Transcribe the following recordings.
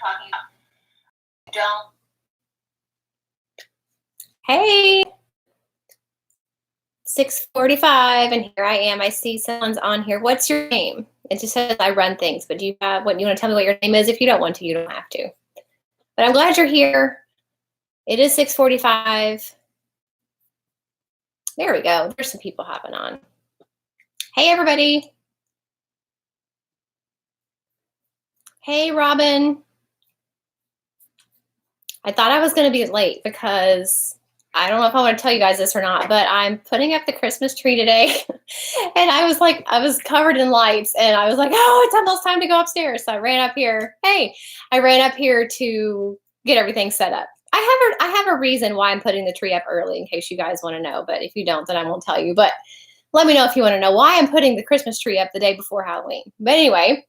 talking about. Don't. Hey, 6:45, and here I am. I see someone's on here. What's your name? It just says I run things, but do you have what you want to tell me what your name is? If you don't want to, you don't have to. But I'm glad you're here. It is 6:45. There we go. There's some people hopping on. Hey, everybody. Hey, Robin. I thought I was going to be late because I don't know if I want to tell you guys this or not, but I'm putting up the Christmas tree today. And I was covered in lights and I was like, oh, it's almost time to go upstairs. So I ran up here. I ran up here to get everything set up. I have a reason why I'm putting the tree up early in case you guys want to know. But if you don't, then I won't tell you. But let me know if you want to know why I'm putting the Christmas tree up the day before Halloween. But anyway,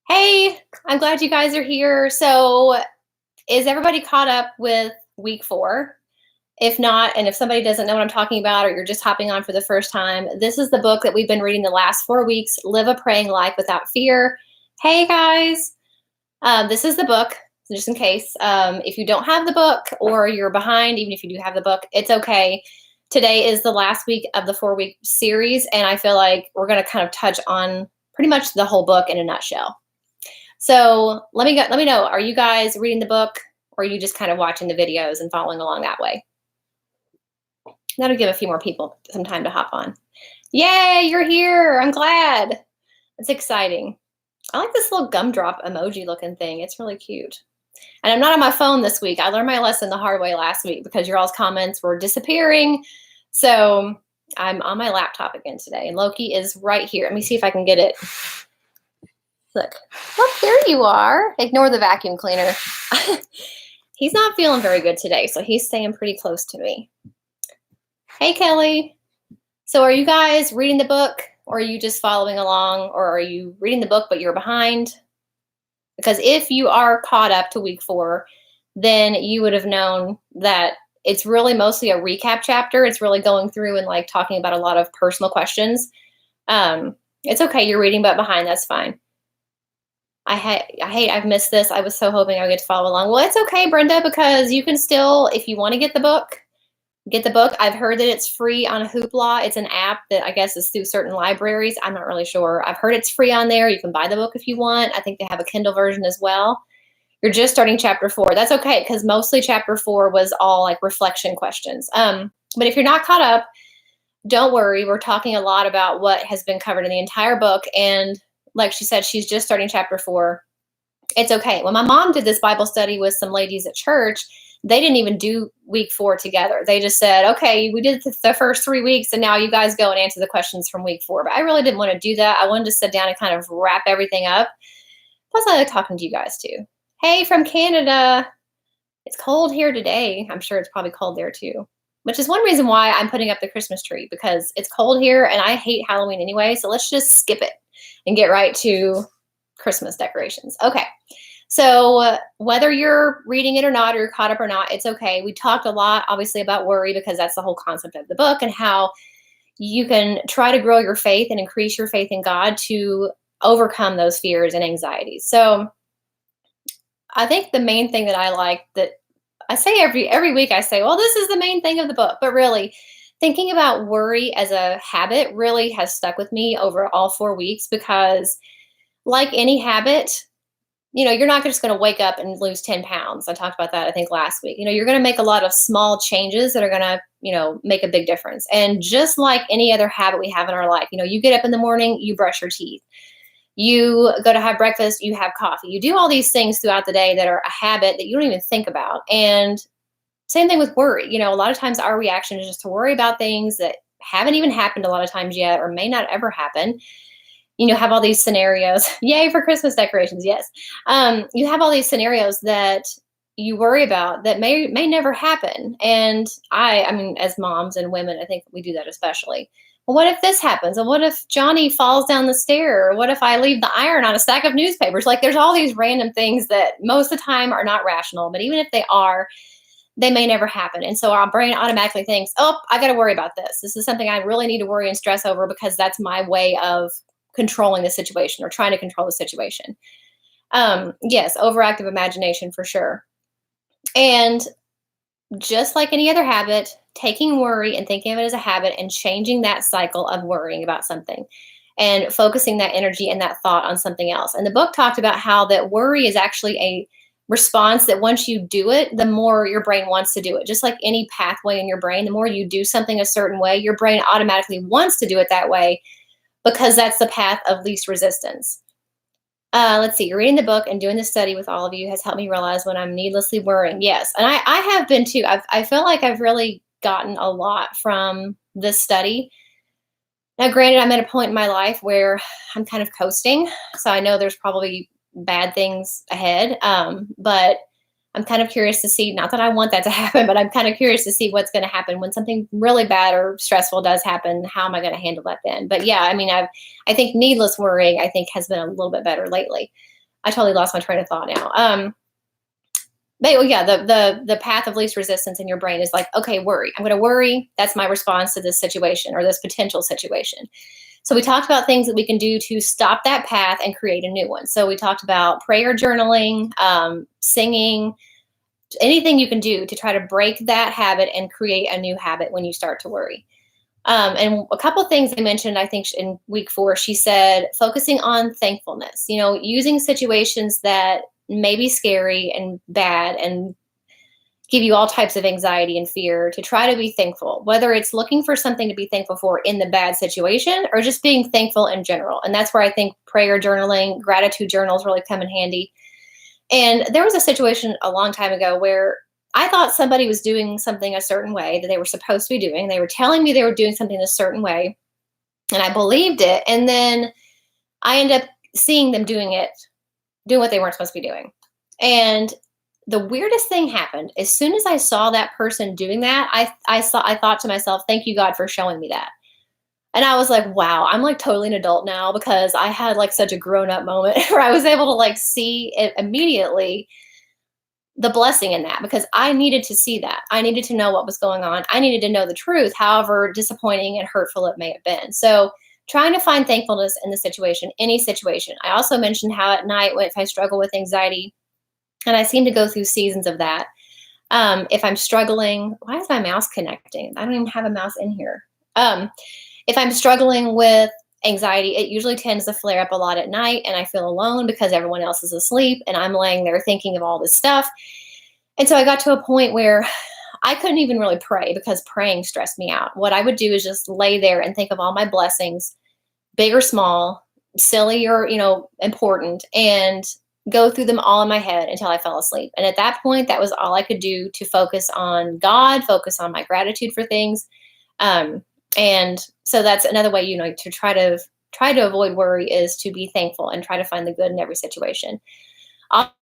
hey, I'm glad you guys are here. So is everybody caught up with week 4? If not, and if somebody doesn't know what I'm talking about, or you're just hopping on for the first time, this is the book that we've been reading the last 4 weeks, Live a Praying Life Without Fear. Hey, guys. This is the book, just in case. If you don't have the book or you're behind, even if you do have the book, it's okay. Today is the last week of the 4-week series, and I feel like we're going to kind of touch on pretty much the whole book in a nutshell. So let me know, are you guys reading the book, or are you just kind of watching the videos and following along that way? That'll give a few more people some time to hop on. Yay, you're here. I'm glad. It's exciting. I like this little gumdrop emoji looking thing. It's really cute. And I'm not on my phone this week. I learned my lesson the hard way last week because your all's comments were disappearing. So I'm on my laptop again today. And Loki is right here. Let me see if I can get it. Look. Oh, there you are. Ignore the vacuum cleaner. He's not feeling very good today, so he's staying pretty close to me. Hey, Kelly. So are you guys reading the book, or are you just following along, or are you reading the book but you're behind? Because if you are caught up to week 4, then you would have known that it's really mostly a recap chapter. It's really going through and like talking about a lot of personal questions. It's okay, you're reading but behind. That's fine. I've missed this. I was so hoping I would get to follow along. Well, it's okay, Brenda, because you can still, if you want to get the book. I've heard that it's free on Hoopla. It's an app that I guess is through certain libraries. I'm not really sure. I've heard it's free on there. You can buy the book if you want. I think they have a Kindle version as well. You're just starting chapter 4. That's okay, because mostly chapter 4 was all like reflection questions. But if you're not caught up, don't worry. We're talking a lot about what has been covered in the entire book. And like she said, she's just starting chapter 4. It's okay. When my mom did this Bible study with some ladies at church, they didn't even do week 4 together. They just said, okay, we did the first 3 weeks, and now you guys go and answer the questions from week 4. But I really didn't want to do that. I wanted to sit down and kind of wrap everything up. Plus, I like talking to you guys too. Hey, from Canada. It's cold here today. I'm sure it's probably cold there too, which is one reason why I'm putting up the Christmas tree, because it's cold here and I hate Halloween anyway. So let's just skip it and get right to Christmas decorations. Okay. So whether you're reading it or not, or you're caught up or not, it's okay. We talked a lot, obviously, about worry, because that's the whole concept of the book, and how you can try to grow your faith and increase your faith in God to overcome those fears and anxieties. So I think the main thing that I like, that I say every week, I say, well, this is the main thing of the book, but really thinking about worry as a habit really has stuck with me over all 4 weeks, because like any habit, you're not just going to wake up and lose 10 pounds. I talked about that, I think, last week. You're going to make a lot of small changes that are going to, make a big difference. And just like any other habit we have in our life, you get up in the morning, you brush your teeth, you go to have breakfast, you have coffee, you do all these things throughout the day that are a habit that you don't even think about. And same thing with worry. A lot of times our reaction is just to worry about things that haven't even happened a lot of times yet, or may not ever happen. Have all these scenarios. Yay for Christmas decorations. Yes. You have all these scenarios that you worry about that may never happen. And I mean, as moms and women, I think we do that especially. Well, what if this happens? And what if Johnny falls down the stair? Or what if I leave the iron on a stack of newspapers? Like, there's all these random things that most of the time are not rational, but even if they are, they may never happen. And so our brain automatically thinks, oh, I got to worry about this. This is something I really need to worry and stress over, because that's my way of controlling the situation, or trying to control the situation. Yes, overactive imagination for sure. And just like any other habit, taking worry and thinking of it as a habit and changing that cycle of worrying about something and focusing that energy and that thought on something else. And the book talked about how that worry is actually a response that once you do it, the more your brain wants to do it. Just like any pathway in your brain, the more you do something a certain way, your brain automatically wants to do it that way because that's the path of least resistance. Let's see. Reading the book and doing the study with all of you has helped me realize when I'm needlessly worrying. Yes, and I have been too. I feel like I've really gotten a lot from this study. Now, granted, I'm at a point in my life where I'm kind of coasting, so I know there's probably bad things ahead. But I'm kind of curious to see. Not that I want that to happen, but I'm kind of curious to see what's going to happen when something really bad or stressful does happen. How am I going to handle that then? But yeah, I mean, I think needless worrying, I think, has been a little bit better lately. I totally lost my train of thought now. But yeah, the path of least resistance in your brain is like, okay, worry. I'm going to worry. That's my response to this situation or this potential situation. So we talked about things that we can do to stop that path and create a new one. So we talked about prayer journaling, singing, anything you can do to try to break that habit and create a new habit when you start to worry. And a couple of things I mentioned, I think in week 4, she said, focusing on thankfulness, using situations that may be scary and bad and give you all types of anxiety and fear to try to be thankful, whether it's looking for something to be thankful for in the bad situation or just being thankful in general. And that's where I think prayer journaling, gratitude journals really come in handy. And there was a situation a long time ago where I thought somebody was doing something a certain way that they were supposed to be doing. They were telling me they were doing something a certain way, and I believed it. And then I ended up seeing them doing what they weren't supposed to be doing. And the weirdest thing happened. As soon as I saw that person doing that, I thought to myself, thank you, God, for showing me that. And I was like, wow, I'm like totally an adult now because I had like such a grown up moment where I was able to like see it immediately, the blessing in that, because I needed to see that. I needed to know what was going on. I needed to know the truth, however disappointing and hurtful it may have been. So trying to find thankfulness in the situation, any situation. I also mentioned how at night, if I struggle with anxiety, and I seem to go through seasons of that. If I'm struggling, why is my mouse connecting? I don't even have a mouse in here. If I'm struggling with anxiety, it usually tends to flare up a lot at night, and I feel alone because everyone else is asleep and I'm laying there thinking of all this stuff. And so I got to a point where I couldn't even really pray because praying stressed me out. What I would do is just lay there and think of all my blessings, big or small, silly or, important, and go through them all in my head until I fell asleep. And at that point, that was all I could do to focus on God, focus on my gratitude for things. And so that's another way, to try to avoid worry is to be thankful and try to find the good in every situation.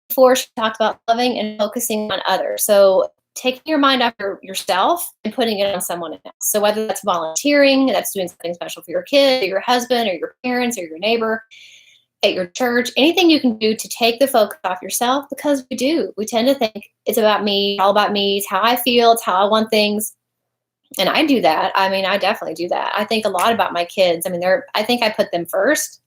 Before, she talked about loving and focusing on others. So taking your mind off yourself and putting it on someone else. So whether that's volunteering, that's doing something special for your kid, or your husband, or your parents, or your neighbor, at your church, anything you can do to take the focus off yourself, because we tend to think it's about me, all about me, it's how I feel, it's how I want things. And I do that. I mean, I definitely do that. I think a lot about my kids. I mean, I think I put them first,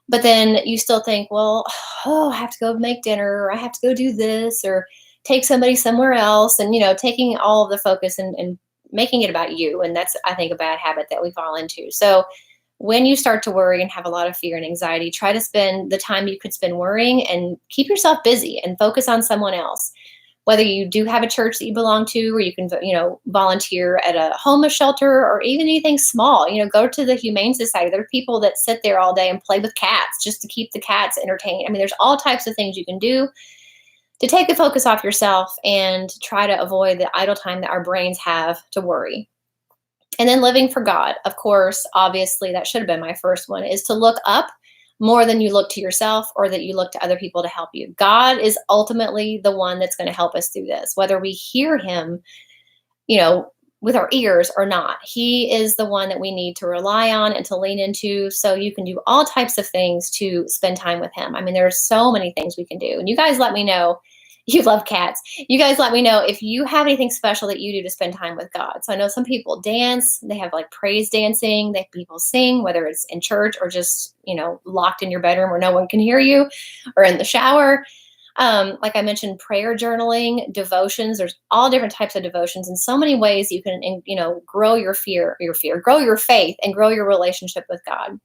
but then you still think, well, I have to go make dinner, or I have to go do this, or take somebody somewhere else. And, taking all of the focus and making it about you. And that's, I think, a bad habit that we fall into. So when you start to worry and have a lot of fear and anxiety, try to spend the time you could spend worrying and keep yourself busy and focus on someone else. Whether you do have a church that you belong to, or you can, volunteer at a homeless shelter, or even anything small, go to the Humane Society. There are people that sit there all day and play with cats just to keep the cats entertained. I mean, there's all types of things you can do to take the focus off yourself and try to avoid the idle time that our brains have to worry. And then living for God, of course, obviously, that should have been my first one, is to look up more than you look to yourself or that you look to other people to help you. God is ultimately the one that's going to help us through this, whether we hear him, with our ears or not. He is the one that we need to rely on and to lean into. So you can do all types of things to spend time with him. I mean, there's so many things we can do. And you guys let me know You love cats. You guys let me know if you have anything special that you do to spend time with God. So I know some people dance, they have like praise dancing, they people sing, whether it's in church or just, locked in your bedroom where no one can hear you, or in the shower. Like I mentioned, prayer journaling, devotions, there's all different types of devotions, and so many ways you can, grow grow your faith and grow your relationship with God.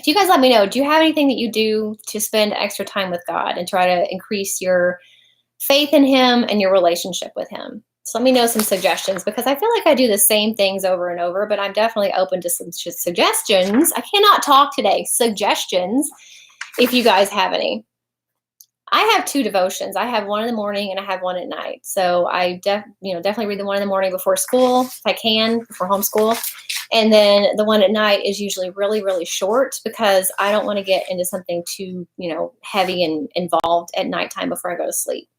So you guys let me know, do you have anything that you do to spend extra time with God and try to increase your faith in him and your relationship with him? So let me know some suggestions, because I feel like I do the same things over and over, but I'm definitely open to some suggestions. I cannot talk today. Suggestions, if you guys have any. I have 2 devotions. I have one in the morning and I have one at night. So I definitely read the one in the morning before school, if I can, before homeschool. And then the one at night is usually really, really short, because I don't want to get into something too, heavy and involved at nighttime before I go to sleep.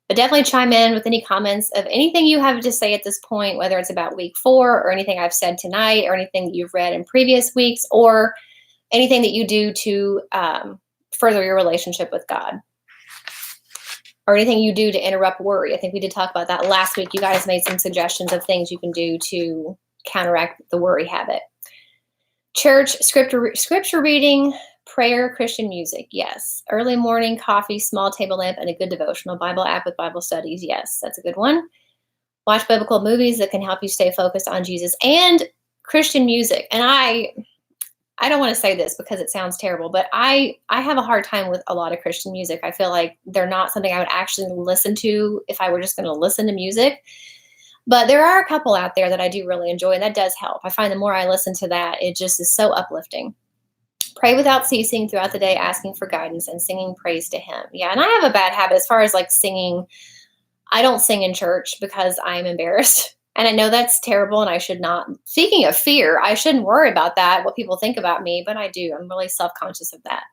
But definitely chime in with any comments of anything you have to say at this point, whether it's about week 4 or anything I've said tonight or anything that you've read in previous weeks, or anything that you do to further your relationship with God, or anything you do to interrupt worry. I think we did talk about that last week. You guys made some suggestions of things you can do to counteract the worry habit. Church, scripture reading, prayer, Christian music. Yes. Early morning coffee, small table lamp, and a good devotional. Bible app with Bible studies. Yes, that's a good one. Watch biblical movies that can help you stay focused on Jesus, and Christian music. And I don't want to say this because it sounds terrible, but I have a hard time with a lot of Christian music. I feel like they're not something I would actually listen to if I were just going to listen to music. But there are a couple out there that I do really enjoy, and that does help. I find the more I listen to that, it just is so uplifting. Pray without ceasing throughout the day, asking for guidance and singing praise to him. Yeah, and I have a bad habit as far as like singing. I don't sing in church because I'm embarrassed. And I know that's terrible and I should not. Speaking of fear, I shouldn't worry about that, what people think about me, but I do. I'm really self-conscious of that.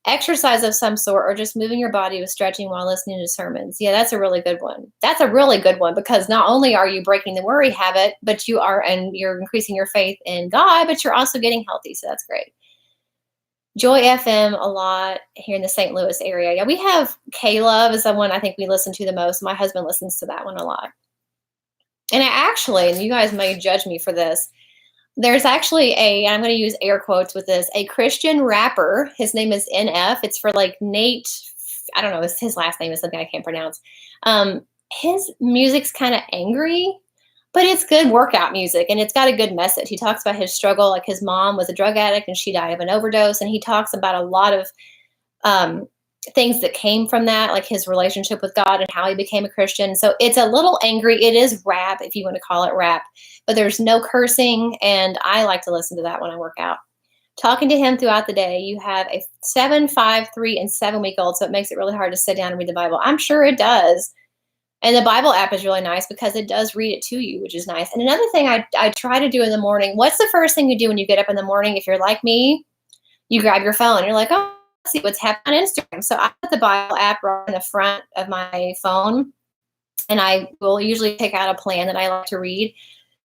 Exercise of some sort, or just moving your body with stretching while listening to sermons. Yeah, that's a really good one. That's a really good one, because not only are you breaking the worry habit, but you're increasing your faith in God, but you're also getting healthy. So that's great. Joy FM a lot here in the St. Louis area. Yeah, we have K-Love is the one I think we listen to the most. My husband listens to that one a lot. And and you guys may judge me for this, there's actually I'm going to use air quotes with this, a Christian rapper. His name is NF. It's for like Nate. I don't know. His last name is something I can't pronounce. His music's kind of angry, but it's good workout music, and it's got a good message. He talks about his struggle. Like, his mom was a drug addict and she died of an overdose. And he talks about a lot of things that came from that, like his relationship with God and how he became a Christian. So it's a little angry. It is rap, if you want to call it rap, but there's no cursing. And I like to listen to that when I work out. Talking to him throughout the day. You have a 7, 5, 3, and 7-week-old. So it makes it really hard to sit down and read the Bible. I'm sure it does. And the Bible app is really nice because it does read it to you, which is nice. And another thing I try to do in the morning, what's the first thing you do when you get up in the morning? If you're like me, you grab your phone. You're like, oh, let's see what's happening on Instagram. So I put the Bible app right in the front of my phone, and I will usually pick out a plan that I like to read.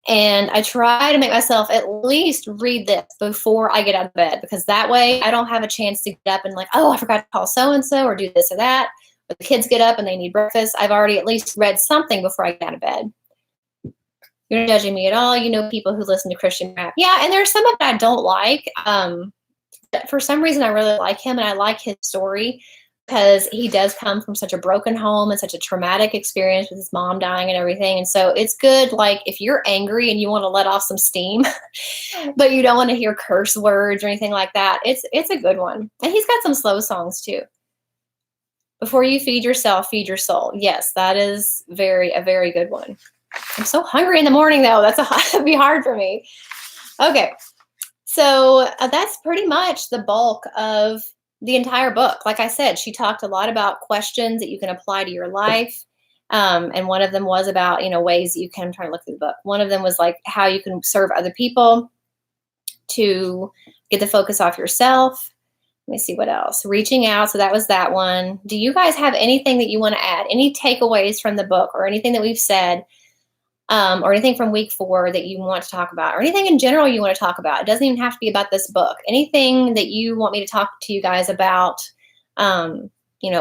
And I try to make myself at least read this before I get out of bed, because that way I don't have a chance to get up and like, oh, I forgot to call so-and-so or do this or that. But the kids get up and they need breakfast. I've already at least read something before I get out of bed. You're not judging me at all. You know, people who listen to Christian rap. Yeah, and there's some of it I don't like. For some reason, I really like him, and I like his story because he does come from such a broken home and such a traumatic experience with his mom dying and everything. And so it's good, like, if you're angry and you want to let off some steam, but you don't want to hear curse words or anything like that, it's a good one. And he's got some slow songs too. Before you feed yourself, feed your soul. Yes, that is a very good one. I'm so hungry in the morning, though. That'd be hard for me. Okay. So that's pretty much the bulk of the entire book. Like I said, she talked a lot about questions that you can apply to your life. And one of them was about, ways that you can, I'm trying to look through the book. One of them was like how you can serve other people to get the focus off yourself. Let me see what else. Reaching out. So that was that one. Do you guys have anything that you want to add? Any takeaways from the book, or anything that we've said? Or anything from week 4 that you want to talk about, or anything in general you want to talk about? It doesn't even have to be about this book. Anything that you want me to talk to you guys about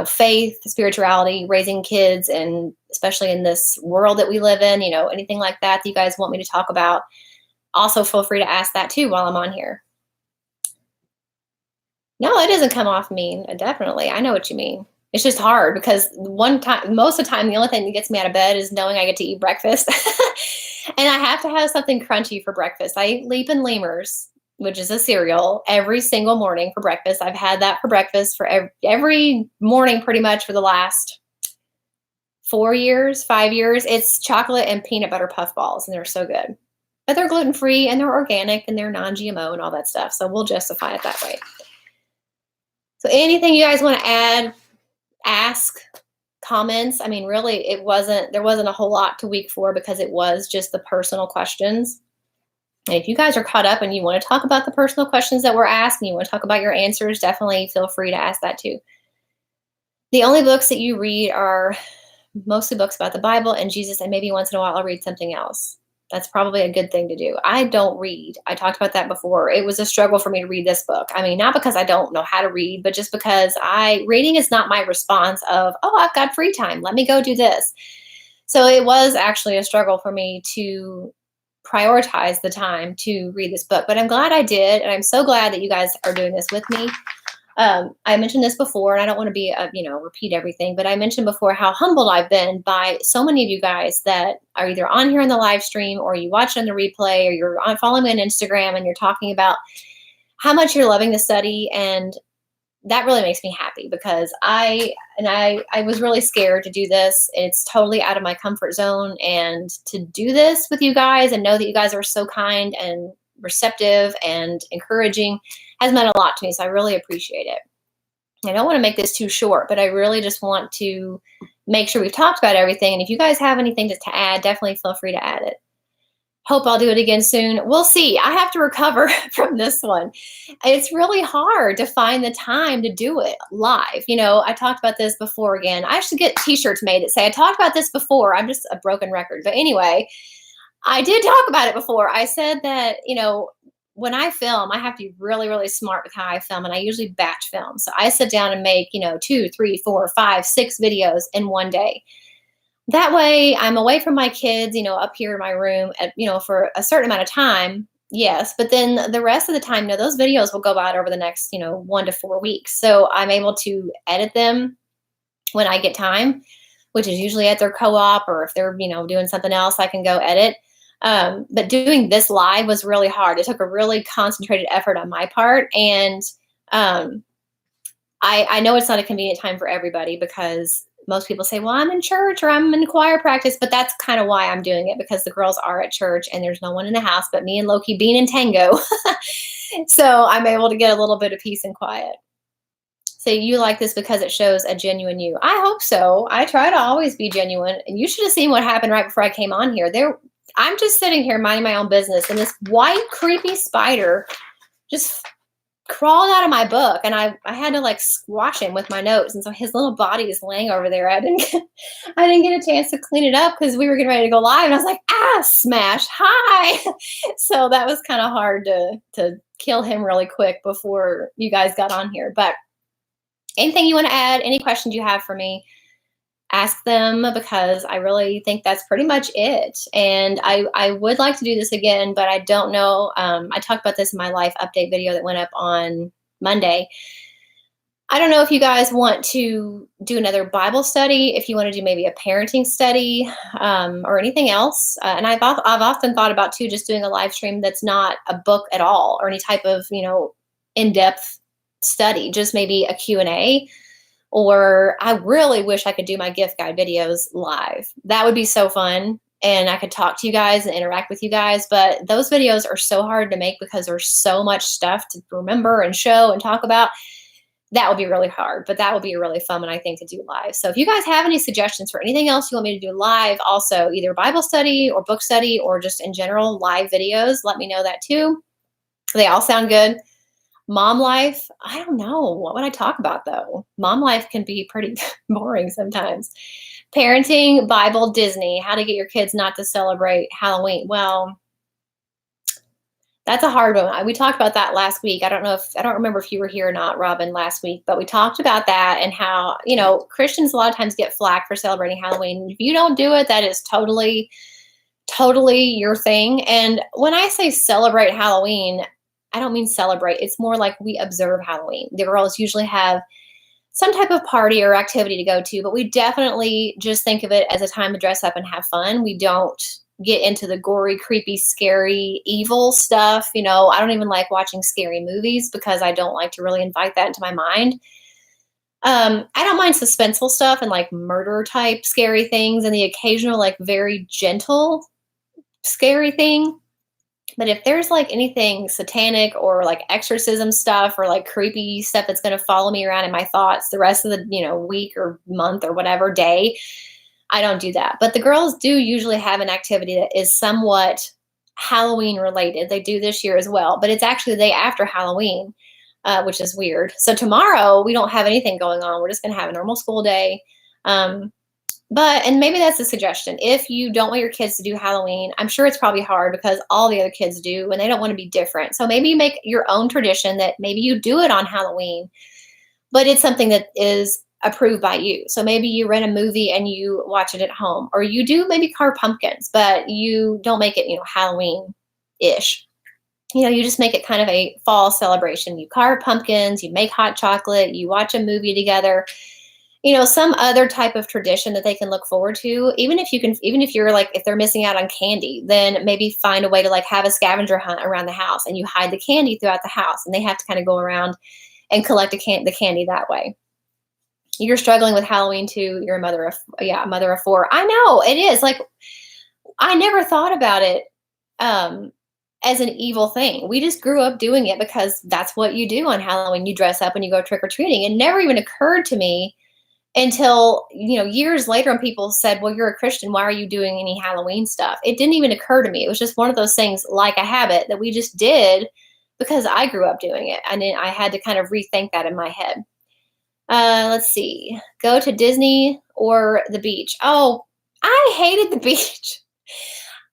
faith, spirituality, raising kids, and especially in this world that we live in, anything like that you guys want me to talk about, also feel free to ask that too while I'm on here. No, it doesn't come off mean. Definitely. I know what you mean. It's just hard because most of the time, the only thing that gets me out of bed is knowing I get to eat breakfast. And I have to have something crunchy for breakfast. I eat Leap and Lemurs, which is a cereal, every single morning for breakfast. I've had that for breakfast for every morning pretty much for the last 5 years. It's chocolate and peanut butter puff balls, and they're so good. But they're gluten-free, and they're organic, and they're non-GMO and all that stuff. So we'll justify it that way. So anything you guys want to add, ask, comments. I mean, really, there wasn't a whole lot to week 4 because it was just the personal questions. And if you guys are caught up and you want to talk about the personal questions that were asked and you want to talk about your answers, definitely feel free to ask that too. The only books that you read are mostly books about the Bible and Jesus, and maybe once in a while I'll read something else. That's probably a good thing to do. I don't read. I talked about that before. It was a struggle for me to read this book. I mean, not because I don't know how to read, but just because reading is not my response of, oh, I've got free time. Let me go do this. So it was actually a struggle for me to prioritize the time to read this book, but I'm glad I did. And I'm so glad that you guys are doing this with me. I mentioned this before, and I don't want to be, repeat everything, but I mentioned before how humbled I've been by so many of you guys that are either on here in the live stream or you watch on the replay or you're following me on Instagram and you're talking about how much you're loving the study. And that really makes me happy because I was really scared to do this. It's totally out of my comfort zone. And to do this with you guys and know that you guys are so kind and receptive and encouraging has meant a lot to me. So I really appreciate it. I don't want to make this too short, but I really just want to make sure we've talked about everything. And if you guys have anything to add, definitely feel free to add it. Hope I'll do it again soon. We'll see. I have to recover from this one. It's really hard to find the time to do it live. I talked about this before again. I should get t-shirts made that say, I talked about this before. I'm just a broken record. But anyway, I did talk about it before. I said that, when I film, I have to be really, really smart with how I film. And I usually batch film. So I sit down and make, 2, 3, 4, 5, 6 videos in one day. That way I'm away from my kids, up here in my room for a certain amount of time. Yes. But then the rest of the time, those videos will go out over the next, 1 to 4 weeks. So I'm able to edit them when I get time, which is usually at their co-op, or if they're, doing something else, I can go edit. But doing this live was really hard. It took a really concentrated effort on my part. And I know it's not a convenient time for everybody because most people say, well, I'm in church or I'm in choir practice, but that's kind of why I'm doing it, because the girls are at church and there's no one in the house but me and Loki being in tango. So I'm able to get a little bit of peace and quiet. So you like this because it shows a genuine you. I hope so. I try to always be genuine. And you should have seen what happened right before I came on here. I'm just sitting here minding my own business, and this white creepy spider just crawled out of my book, and I had to squash him with my notes, and so his little body is laying over there. I didn't get a chance to clean it up because we were getting ready to go live, and I was like, smash, hi. So that was kind of hard to kill him really quick before you guys got on here. But anything you want to add, any questions you have for me, ask them, because I really think that's pretty much it. And I would like to do this again, but I don't know. I talked about this in my life update video that went up on Monday. I don't know if you guys want to do another Bible study, if you want to do maybe a parenting study, or anything else. And I've often thought about too, just doing a live stream that's not a book at all or any type of, in-depth study, just maybe a Q&A. Or I really wish I could do my gift guide videos live. That would be so fun. And I could talk to you guys and interact with you guys. But those videos are so hard to make because there's so much stuff to remember and show and talk about. That would be really hard. But that would be a really fun one, I think, to do live. So if you guys have any suggestions for anything else you want me to do live, also either Bible study or book study or just in general live videos, let me know that too. They all sound good. Mom life, I don't know. What would I talk about though? Mom life can be pretty boring sometimes. Parenting, Bible, Disney, how to get your kids not to celebrate Halloween. Well, That's a hard one. We talked about that last week. I don't remember if you were here or not, Robin, last week, but we talked about that and how, Christians a lot of times get flack for celebrating Halloween. If you don't do it, that is totally, totally your thing. And when I say celebrate Halloween, I don't mean celebrate. It's more like we observe Halloween. The girls usually have some type of party or activity to go to, but we definitely just think of it as a time to dress up and have fun. We don't get into the gory, creepy, scary, evil stuff. I don't even like watching scary movies because I don't like to really invite that into my mind. I don't mind suspenseful stuff and like murder type scary things and the occasional like very gentle scary thing. But if there's like anything satanic or like exorcism stuff or like creepy stuff that's going to follow me around in my thoughts the rest of the, week or month or whatever day, I don't do that. But the girls do usually have an activity that is somewhat Halloween related. They do this year as well, but it's actually the day after Halloween, which is weird. So tomorrow we don't have anything going on. We're just going to have a normal school day. And maybe that's a suggestion. If you don't want your kids to do Halloween, I'm sure it's probably hard because all the other kids do and they don't want to be different. So maybe you make your own tradition that maybe you do it on Halloween, but it's something that is approved by you. So maybe you rent a movie and you watch it at home, or you do maybe carve pumpkins, but you don't make it, Halloween-ish. You just make it kind of a fall celebration. You carve pumpkins, you make hot chocolate, you watch a movie together. Some other type of tradition that they can look forward to. Even if you're like, if they're missing out on candy, then maybe find a way to like have a scavenger hunt around the house and you hide the candy throughout the house and they have to kind of go around and collect the candy that way. You're struggling with Halloween too. You're a mother of four. I know it is like, I never thought about it, as an evil thing. We just grew up doing it because that's what you do on Halloween. You dress up and you go trick or treating. It never even occurred to me until, years later when people said, well, you're a Christian, why are you doing any Halloween stuff? It didn't even occur to me. It was just one of those things like a habit that we just did because I grew up doing it. And then I had to kind of rethink that in my head. Let's see. Go to Disney or the beach. Oh, I hated the beach.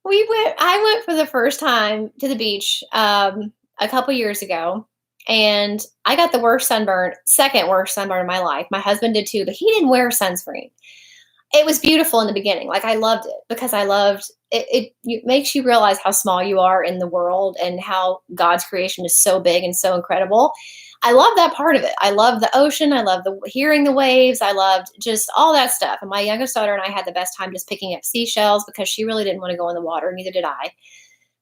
I went for the first time to the beach a couple years ago. And I got the second worst sunburn of my life. My husband did too, but he didn't wear sunscreen. It was beautiful in the beginning. Like I loved it because I loved it. It makes you realize how small you are in the world and how God's creation is so big and so incredible. I love that part of it. I love the ocean. I love hearing the waves. I loved just all that stuff. And my youngest daughter and I had the best time just picking up seashells because she really didn't want to go in the water. Neither did I.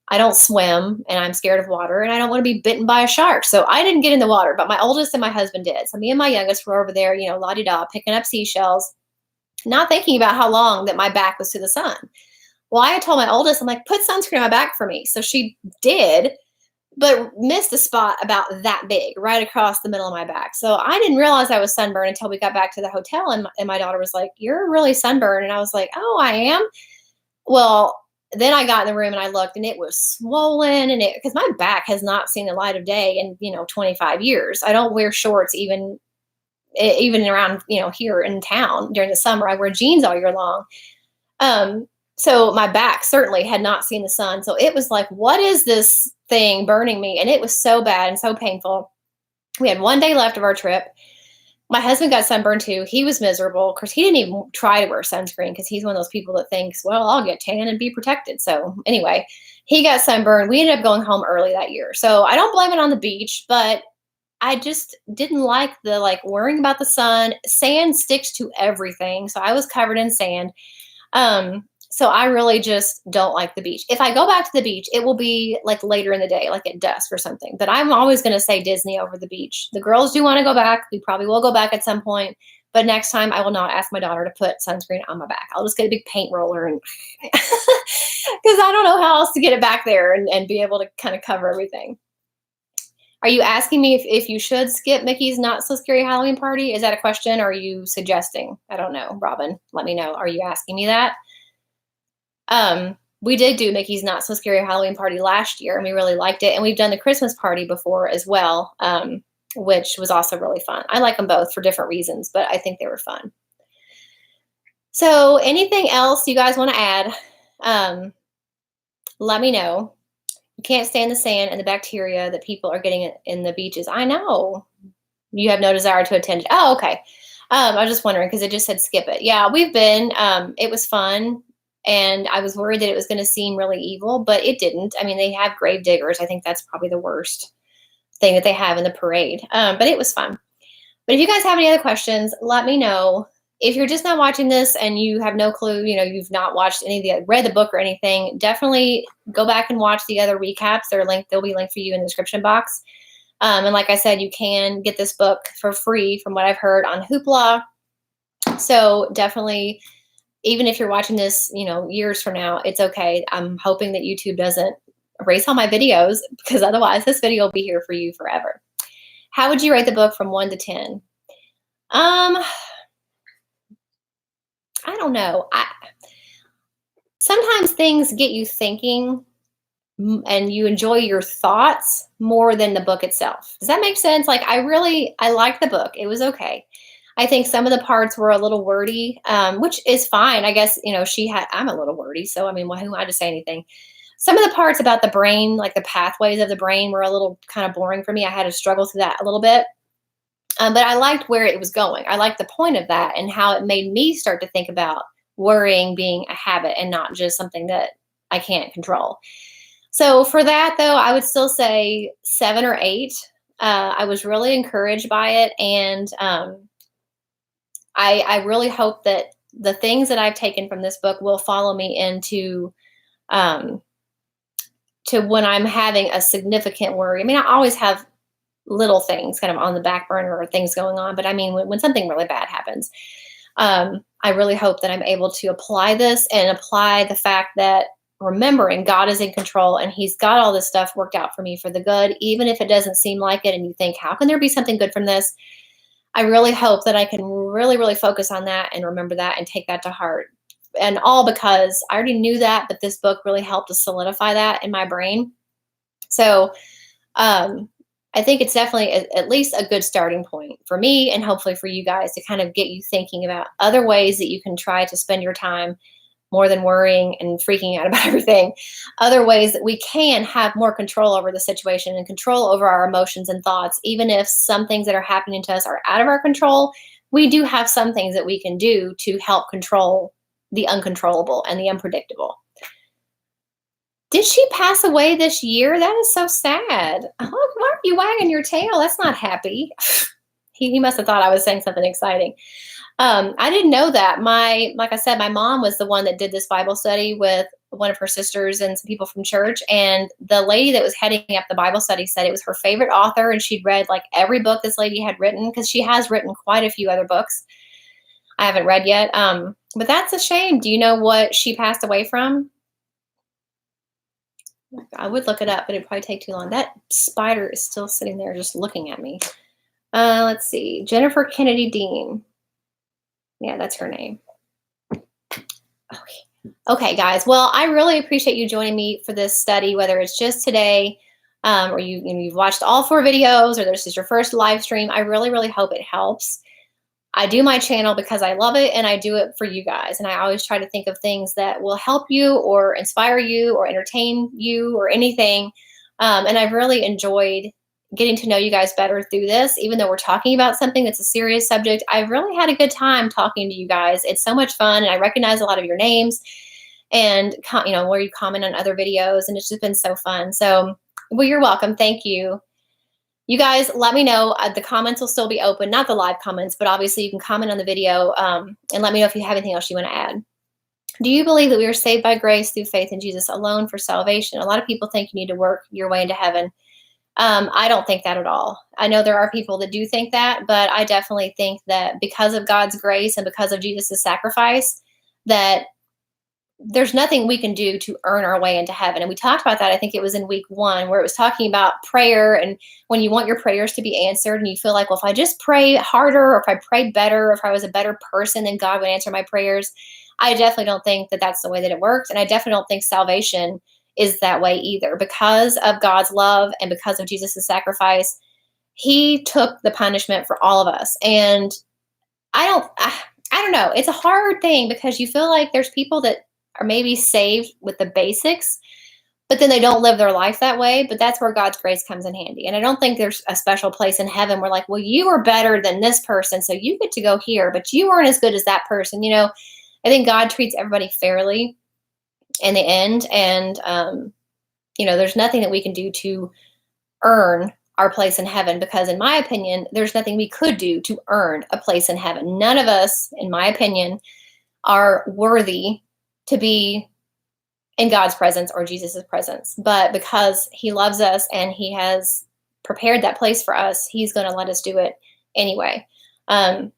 I don't swim and I'm scared of water and I don't want to be bitten by a shark. So I didn't get in the water, but my oldest and my husband did. So me and my youngest were over there, la-di-da, picking up seashells, not thinking about how long that my back was to the sun. Well, I had told my oldest, I'm like, put sunscreen on my back for me. So she did, but missed a spot about that big, right across the middle of my back. So I didn't realize I was sunburned until we got back to the hotel. And my daughter was like, you're really sunburned. And I was like, oh, I am? Well, then I got in the room and I looked and it was swollen because my back has not seen the light of day in, 25 years. I don't wear shorts even around, here in town during the summer. I wear jeans all year long. So my back certainly had not seen the sun. So it was like, what is this thing burning me? And it was so bad and so painful. We had one day left of our trip. My husband got sunburned too. He was miserable. Of course, he didn't even try to wear sunscreen because he's one of those people that thinks, well, I'll get tan and be protected. So anyway, he got sunburned. We ended up going home early that year. So I don't blame it on the beach, but I just didn't like the worrying about the sun. Sand sticks to everything. So I was covered in sand. So I really just don't like the beach. If I go back to the beach, it will be like later in the day, like at dusk or something. But I'm always going to say Disney over the beach. The girls do want to go back. We probably will go back at some point. But next time I will not ask my daughter to put sunscreen on my back. I'll just get a big paint roller and because I don't know how else to get it back there and be able to kind of cover everything. Are you asking me if you should skip Mickey's Not So Scary Halloween Party? Is that a question? Or are you suggesting? I don't know. Robin, let me know. Are you asking me that? We did do Mickey's Not So Scary Halloween Party last year and we really liked it. And we've done the Christmas party before as well, which was also really fun. I like them both for different reasons, but I think they were fun. So anything else you guys want to add? Let me know. You can't stand the sand and the bacteria that people are getting in the beaches. I know. You have no desire to attend it. Oh, okay. I was just wondering because it just said skip it. Yeah, we've been. It was fun, and I was worried that it was going to seem really evil, but it didn't. I mean, they have grave diggers. I think that's probably the worst thing that they have in the parade. But it was fun. But if you guys have any other questions, let me know. If you're just not watching this and you have no clue, you've not watched any of read the book or anything, definitely go back and watch the other recaps. They'll be linked for you in the description box. And like I said, you can get this book for free from what I've heard on Hoopla. So definitely, even if you're watching this, years from now, it's okay. I'm hoping that YouTube doesn't erase all my videos because otherwise this video will be here for you forever. How would you rate the book from 1 to 10? I don't know. Sometimes things get you thinking and you enjoy your thoughts more than the book itself. Does that make sense? Like I liked the book. It was okay. I think some of the parts were a little wordy, which is fine. I guess, I'm a little wordy. So, I mean, who am I to say anything? Some of the parts about the brain, like the pathways of the brain were a little kind of boring for me. I had to struggle through that a little bit. But I liked where it was going. I liked the point of that and how it made me start to think about worrying being a habit and not just something that I can't control. So for that, though, I would still say 7 or 8. I was really encouraged by it. And I really hope that the things that I've taken from this book will follow me into to when I'm having a significant worry. I mean, I always have little things kind of on the back burner or things going on. But I mean, when something really bad happens, I really hope that I'm able to apply this and apply the fact that remembering God is in control and he's got all this stuff worked out for me for the good, even if it doesn't seem like it. And you think, how can there be something good from this? I really hope that I can really, really focus on that and remember that and take that to heart. And all because I already knew that, but this book really helped to solidify that in my brain. So, I think it's definitely at least a good starting point for me and hopefully for you guys to kind of get you thinking about other ways that you can try to spend your time more than worrying and freaking out about everything. Other ways that we can have more control over the situation and control over our emotions and thoughts. Even if some things that are happening to us are out of our control, we do have some things that we can do to help control the uncontrollable and the unpredictable. Did she pass away this year? That is so sad. Oh, why are you wagging your tail? That's not happy. He must have thought I was saying something exciting. I didn't know that. Like I said, my mom was the one that did this Bible study with one of her sisters and some people from church. And the lady that was heading up the Bible study said it was her favorite author. And she'd read like every book this lady had written because she has written quite a few other books I haven't read yet. But that's a shame. Do you know what she passed away from? I would look it up, but it'd probably take too long. That spider is still sitting there just looking at me. Let's see. Jennifer Kennedy Dean. Yeah, that's her name. Okay, guys. Well, I really appreciate you joining me for this study, whether it's just today or you've watched all 4 videos or this is your first live stream. I really, really hope it helps. I do my channel because I love it and I do it for you guys. And I always try to think of things that will help you or inspire you or entertain you or anything. And I've really enjoyed getting to know you guys better through this, even though we're talking about something that's a serious subject. I've really had a good time talking to you guys. It's so much fun. And I recognize a lot of your names and, where you comment on other videos. And it's just been so fun. So, well, you're welcome. Thank you. You guys, let me know. The comments will still be open, not the live comments, but obviously you can comment on the video and let me know if you have anything else you want to add. Do you believe that we are saved by grace through faith in Jesus alone for salvation? A lot of people think you need to work your way into heaven. I don't think that at all. I know there are people that do think that, but I definitely think that because of God's grace and because of Jesus' sacrifice, that there's nothing we can do to earn our way into heaven. And we talked about that. I think it was in week 1 where it was talking about prayer and when you want your prayers to be answered and you feel like, well, if I just pray harder or if I prayed better, or if I was a better person, then God would answer my prayers. I definitely don't think that that's the way that it works. And I definitely don't think salvation is that way either. Because of God's love and because of Jesus' sacrifice, he took the punishment for all of us. And I don't know. It's a hard thing because you feel like there's people that are maybe saved with the basics, but then they don't live their life that way. But that's where God's grace comes in handy. And I don't think there's a special place in heaven where like, well, you were better than this person, so you get to go here, but you weren't as good as that person. I think God treats everybody fairly in the end. And, there's nothing that we can do to earn our place in heaven, because in my opinion, there's nothing we could do to earn a place in heaven. None of us, in my opinion, are worthy to be in God's presence or Jesus's presence. But because he loves us and he has prepared that place for us, he's going to let us do it anyway.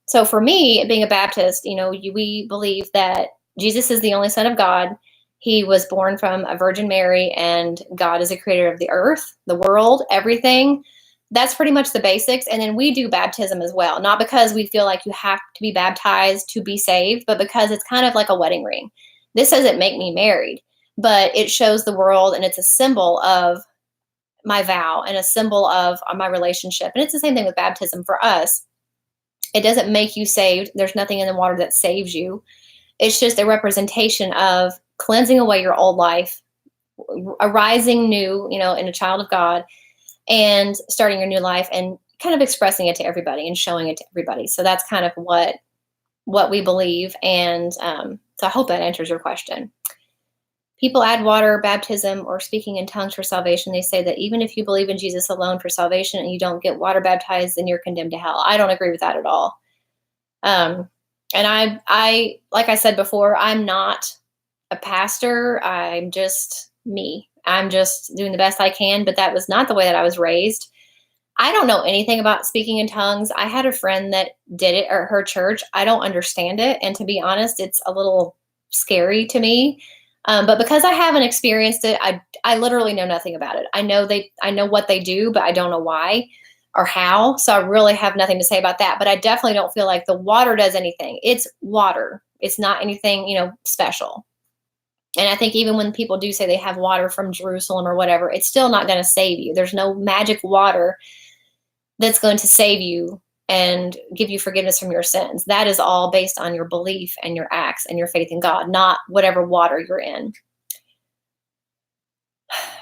So for me, being a Baptist, we believe that Jesus is the only Son of God. He was born from a Virgin Mary, and God is the creator of the earth, the world, everything. That's pretty much the basics. And then we do baptism as well, not because we feel like you have to be baptized to be saved, but because it's kind of like a wedding ring. This doesn't make me married, but it shows the world, and it's a symbol of my vow and a symbol of my relationship. And it's the same thing with baptism for us. It doesn't make you saved. There's nothing in the water that saves you. It's just a representation of cleansing away your old life, arising new, in a child of God, and starting your new life and kind of expressing it to everybody and showing it to everybody. So that's kind of what we believe. And so I hope that answers your question. People add water, baptism, or speaking in tongues for salvation. They say that even if you believe in Jesus alone for salvation and you don't get water baptized, then you're condemned to hell. I don't agree with that at all. And I, like I said before, I'm not a pastor. I'm just me. I'm just doing the best I can, but that was not the way that I was raised. I don't know anything about speaking in tongues. I had a friend that did it at her church. I don't understand it. And to be honest, it's a little scary to me. But because I haven't experienced it, I literally know nothing about it. I know what they do, but I don't know why or how. So I really have nothing to say about that. But I definitely don't feel like the water does anything. It's water. It's not anything, special. And I think even when people do say they have water from Jerusalem or whatever, it's still not going to save you. There's no magic water that's going to save you and give you forgiveness from your sins. That is all based on your belief and your acts and your faith in God, not whatever water you're in.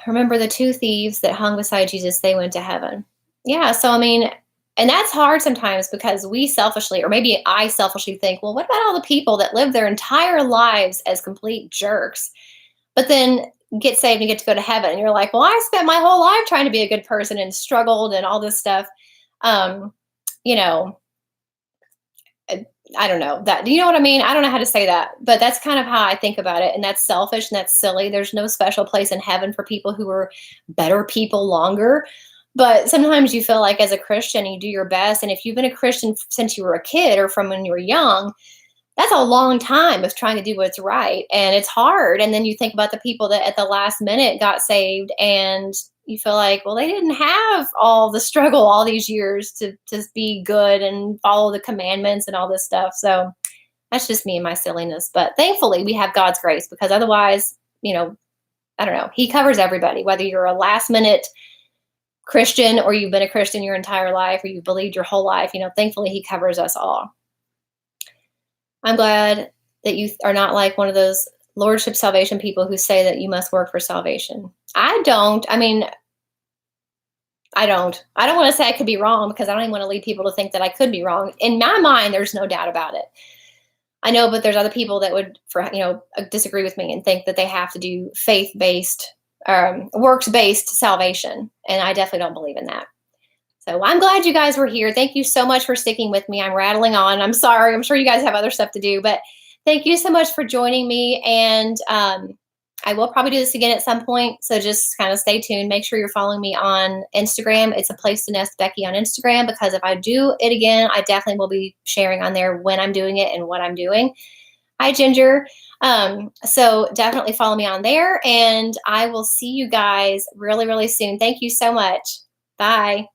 Remember the two thieves that hung beside Jesus, they went to heaven. Yeah, so and that's hard sometimes because we selfishly, or maybe I selfishly think, well, what about all the people that live their entire lives as complete jerks, but then get saved and get to go to heaven? And you're like, well, I spent my whole life trying to be a good person and struggled and all this stuff. I don't know that. Do you know what I mean? I don't know how to say that, but that's kind of how I think about it. And that's selfish and that's silly. There's no special place in heaven for people who are better people longer. But sometimes you feel like as a Christian, you do your best. And if you've been a Christian since you were a kid or from when you were young, that's a long time of trying to do what's right. And it's hard. And then you think about the people that at the last minute got saved and you feel like, well, they didn't have all the struggle all these years to be good and follow the commandments and all this stuff. So that's just me and my silliness. But thankfully, we have God's grace, because otherwise, I don't know. He covers everybody, whether you're a last minute Christian or you've been a Christian your entire life or you've believed your whole life. Thankfully, he covers us all. I'm glad that you are not like one of those Lordship salvation people who say that you must work for salvation. I don't. I don't want to say I could be wrong, because I don't even want to lead people to think that I could be wrong. In my mind, there's no doubt about it. I know, but there's other people that would, disagree with me and think that they have to do faith-based, works-based salvation. And I definitely don't believe in that. So I'm glad you guys were here. Thank you so much for sticking with me. I'm rattling on. I'm sorry. I'm sure you guys have other stuff to do, but thank you so much for joining me. And I will probably do this again at some point. So just kind of stay tuned. Make sure you're following me on Instagram. It's Aplacetonest Becky on Instagram, because if I do it again, I definitely will be sharing on there when I'm doing it and what I'm doing. Hi, Ginger. So definitely follow me on there, and I will see you guys really, really soon. Thank you so much. Bye.